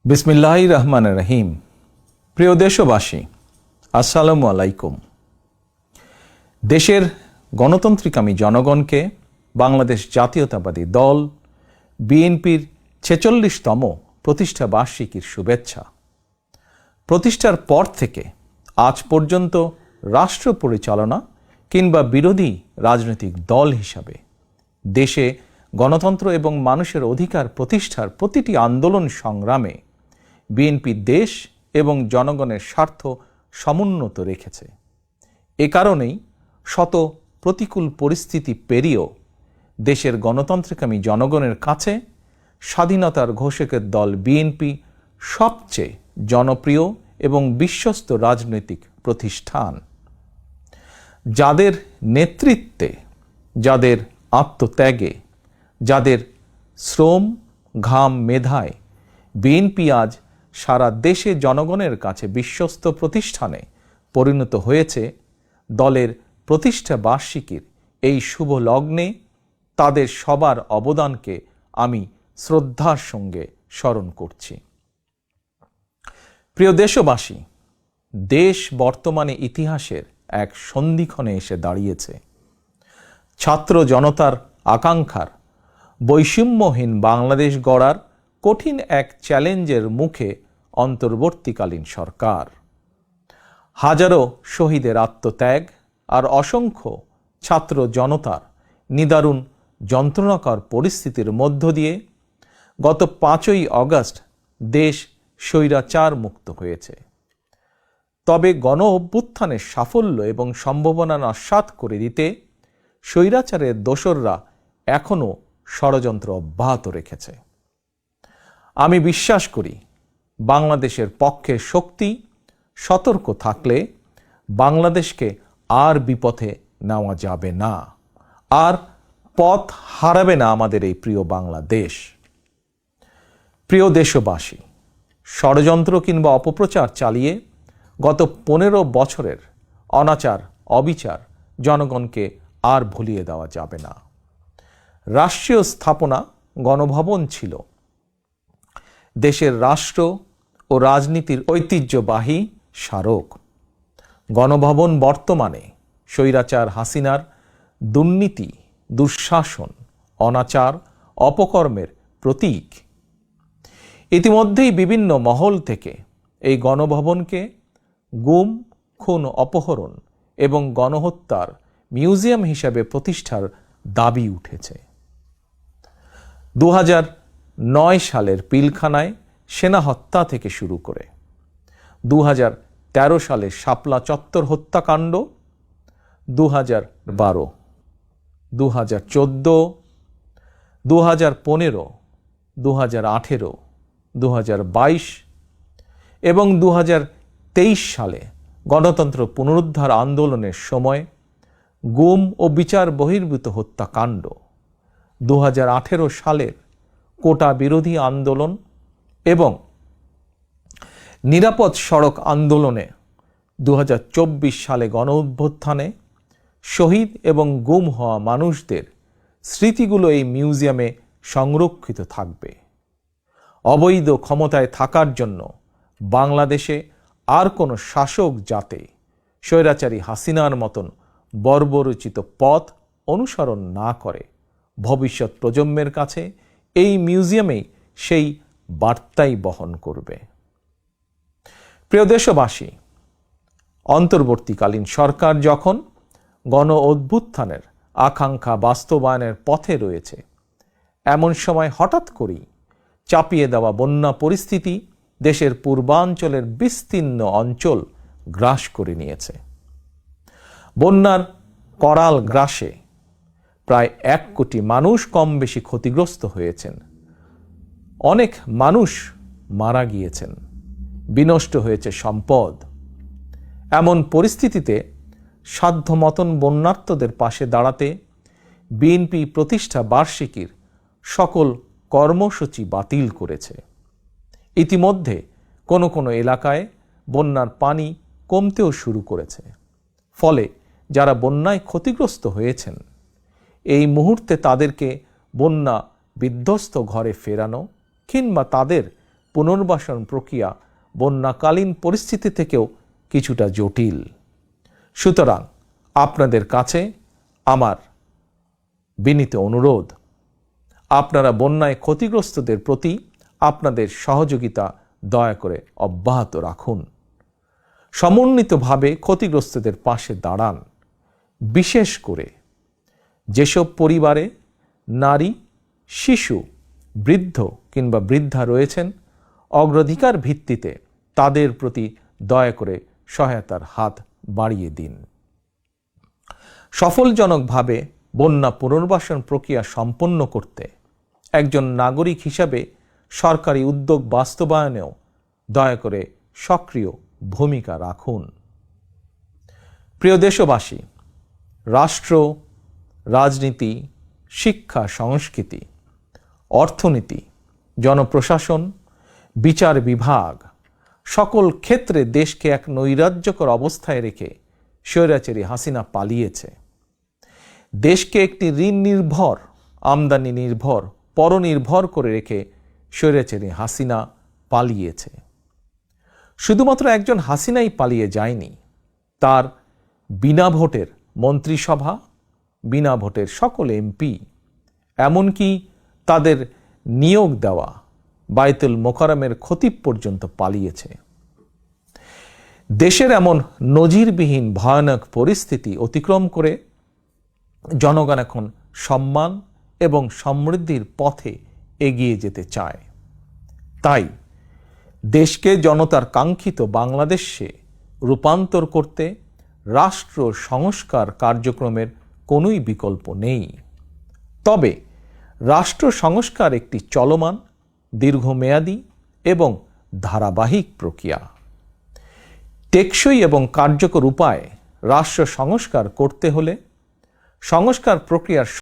বিসমিল্লাহির রহমানির রহিম। প্রিয় দেশবাসী, আসসালামু আলাইকুম। দেশের গণতান্ত্রিকামী জনগণকে বাংলাদেশ জাতীয়তাবাদী দল বিএনপির ৪৬তম প্রতিষ্ঠা বার্ষিকীর শুভেচ্ছা। প্রতিষ্ঠার পর থেকে আজ পর্যন্ত রাষ্ট্র পরিচালনা কিংবা বিরোধী রাজনৈতিক দল হিসাবে দেশে গণতন্ত্র এবং মানুষের অধিকার প্রতিষ্ঠার প্রতিটি আন্দোলন সংগ্রামে বিএনপি দেশ এবং জনগণের স্বার্থ সমুন্নত রেখেছে। এ কারণেই শত প্রতিকূল পরিস্থিতি পেরিয়েও দেশের গণতান্ত্রিকামী জনগণের কাছে স্বাধীনতার ঘোষকের দল বিএনপি সবচেয়ে জনপ্রিয় এবং বিশ্বস্ত রাজনৈতিক প্রতিষ্ঠান। যাদের নেতৃত্বে, যাদের আত্মত্যাগে, যাদের শ্রম, ঘাম, মেধায় বিএনপি আজ সারা দেশে জনগণের কাছে বিশ্বস্ত প্রতিষ্ঠানে পরিণত হয়েছে, দলের প্রতিষ্ঠা বার্ষিকীর এই শুভ লগ্নে তাদের সবার অবদানকে আমি শ্রদ্ধার সঙ্গে স্মরণ করছি। প্রিয় দেশবাসী, দেশ বর্তমানে ইতিহাসের এক সন্ধিক্ষণে এসে দাঁড়িয়েছে। ছাত্র জনতার আকাঙ্ক্ষার বৈষম্যহীন বাংলাদেশ গড়ার কঠিন এক চ্যালেঞ্জের মুখে অন্তর্বর্তীকালীন সরকার। হাজারো শহীদের আত্মত্যাগ আর অসংখ্য ছাত্র জনতার নিদারুণ যন্ত্রণাকর পরিস্থিতির মধ্য দিয়ে গত ৫ই অগস্ট দেশ স্বৈরাচার মুক্ত হয়েছে। তবে গণ অভ্যুত্থানের সাফল্য এবং সম্ভাবনা নস্যাৎ করে দিতে স্বৈরাচারের দোসররা এখনও ষড়যন্ত্র অব্যাহত রেখেছে। আমি বিশ্বাস করি, বাংলাদেশের পক্ষে শক্তি সতর্ক থাকলে বাংলাদেশকে আর বিপথে নেওয়া যাবে না, আর পথ হারাবে না আমাদের এই প্রিয় বাংলাদেশ। প্রিয় দেশবাসী, ষড়যন্ত্র কিংবা অপপ্রচার চালিয়ে গত ১৫ বছরের অনাচার, অবিচার জনগণকে আর ভুলিয়ে দেওয়া যাবে না। রাষ্ট্রীয় স্থাপনা গণভবন ছিল দেশের রাষ্ট্র ও রাজনীতির ঐতিহ্যবাহী স্মারক। গণভবন বর্তমানে স্বৈরাচার হাসিনার দুর্নীতি, দুঃশাসন, অনাচার, অপকর্মের প্রতীক। ইতিমধ্যেই বিভিন্ন মহল থেকে এই গণভবনকে গুম, খুন, অপহরণ এবং গণহত্যার মিউজিয়াম হিসাবে প্রতিষ্ঠার দাবি উঠেছে। ২০০৯ সালের পিলখানায় সেনা হত্যা থেকে শুরু করে ২০১৩ সালের শাপলা চত্বর হত্যাকাণ্ড, ২০১২, ২০১৪, ২০১৫, ২০১৮, ২০২২ এবং ২০২৩ সালে গণতন্ত্র পুনরুদ্ধার আন্দোলনের সময় গুম ও বিচার বহির্ভূত হত্যাকাণ্ড, ২০১৮ সালের কোটা বিরোধী আন্দোলন এবং নিরাপদ সড়ক আন্দোলনে, ২০২৪ সালে গণ অভ্যুত্থানে শহীদ এবং গুম হওয়া মানুষদের স্মৃতিগুলো এই মিউজিয়ামে সংরক্ষিত থাকবে। অবৈধ ক্ষমতায় থাকার জন্য বাংলাদেশে আর কোনো শাসক যাতে স্বৈরাচারী হাসিনার মতন বর্বরচিত পথ অনুসরণ না করে, ভবিষ্যৎ প্রজন্মের কাছে এই মিউজিয়ামেই সেই বার্তাই বহন করবে। প্রিয় দেশবাসী, অন্তর্বর্তীকালীন সরকার যখন গণ অভ্যুত্থানের আকাঙ্ক্ষা বাস্তবায়নের পথে রয়েছে, এমন সময় হঠাৎ করেই চাপিয়ে দেওয়া বন্যা পরিস্থিতি দেশের পূর্বাঞ্চলের বিস্তীর্ণ অঞ্চল গ্রাস করে নিয়েছে। বন্যার করাল গ্রাসে প্রায় ১ কোটি মানুষ কম বেশি ক্ষতিগ্রস্ত হয়েছেন। অনেক মানুষ মারা গিয়েছেন, বিনষ্ট হয়েছে সম্পদ। এমন পরিস্থিতিতে সাধ্যমতন বন্যার্তদের পাশে দাঁড়াতে বিএনপি প্রতিষ্ঠা বার্ষিকীর সকল কর্মসূচি বাতিল করেছে। ইতিমধ্যে কোনো কোনো এলাকায় বন্যার পানি কমতেও শুরু করেছে। ফলে যারা বন্যায় ক্ষতিগ্রস্ত হয়েছেন, এই মুহূর্তে তাদেরকে বন্যা বিধ্বস্ত ঘরে ফেরানো কিংবা তাদের পুনর্বাসন প্রক্রিয়া বন্যাকালীন পরিস্থিতি থেকেও কিছুটা জটিল। সুতরাং আপনাদের কাছে আমার বিনীত অনুরোধ, আপনারা বন্যায় ক্ষতিগ্রস্তদের প্রতি আপনাদের সহযোগিতা দয়া করে অব্যাহত রাখুন। সমন্বিতভাবে ক্ষতিগ্রস্তদের পাশে দাঁড়ান। বিশেষ করে যেসব পরিবারে নারী, শিশু, বৃদ্ধ কিংবা বৃদ্ধা রয়েছেন, অগ্রাধিকার ভিত্তিতে তাদের প্রতি দয়া করে সহায়তার হাত বাড়িয়ে দিন। সফলজনকভাবে বন্যা পুনর্বাসন প্রক্রিয়া সম্পন্ন করতে একজন নাগরিক হিসাবে সরকারি উদ্যোগ বাস্তবায়নেও দয়া করে সক্রিয় ভূমিকা রাখুন। প্রিয় দেশবাসী, রাষ্ট্র, রাজনীতি, শিক্ষা, সংস্কৃতি, অর্থনীতি, জনপ্রশাসন, বিচার বিভাগ সকল ক্ষেত্রে দেশকে এক নৈরাজ্যকর অবস্থায় রেখে স্বৈরাচারী হাসিনা পালিয়েছে। দেশকে একটি ঋণ নির্ভর, আমদানি নির্ভর, পরনির্ভর করে রেখে স্বৈরাচারী হাসিনা পালিয়েছে। শুধুমাত্র একজন হাসিনাই পালিয়ে যায়নি, তার বিনা ভোটের মন্ত্রিসভা, বিনা ভোটের সকল এমপি, এমনকি তাদের নিয়োগ দেওয়া বায়তুল মোকাররমের খতিব পর্যন্ত পালিয়েছে। দেশের এমন নজিরবিহীন ভয়ানক পরিস্থিতি অতিক্রম করে জনগণ এখন সম্মান এবং সমৃদ্ধির পথে এগিয়ে যেতে চায়। তাই দেশকে জনতার কাঙ্ক্ষিত বাংলাদেশে রূপান্তর করতে রাষ্ট্র সংস্কার কার্যক্রমের কোনোই বিকল্প নেই। তবে রাষ্ট্র সংস্কার একটি চলমান, দীর্ঘমেয়াদী এবং ধারাবাহিক প্রক্রিয়া। টেকসই এবং কার্যকর উপায়ে রাষ্ট্র সংস্কার করতে হলে সংস্কার প্রক্রিয়ার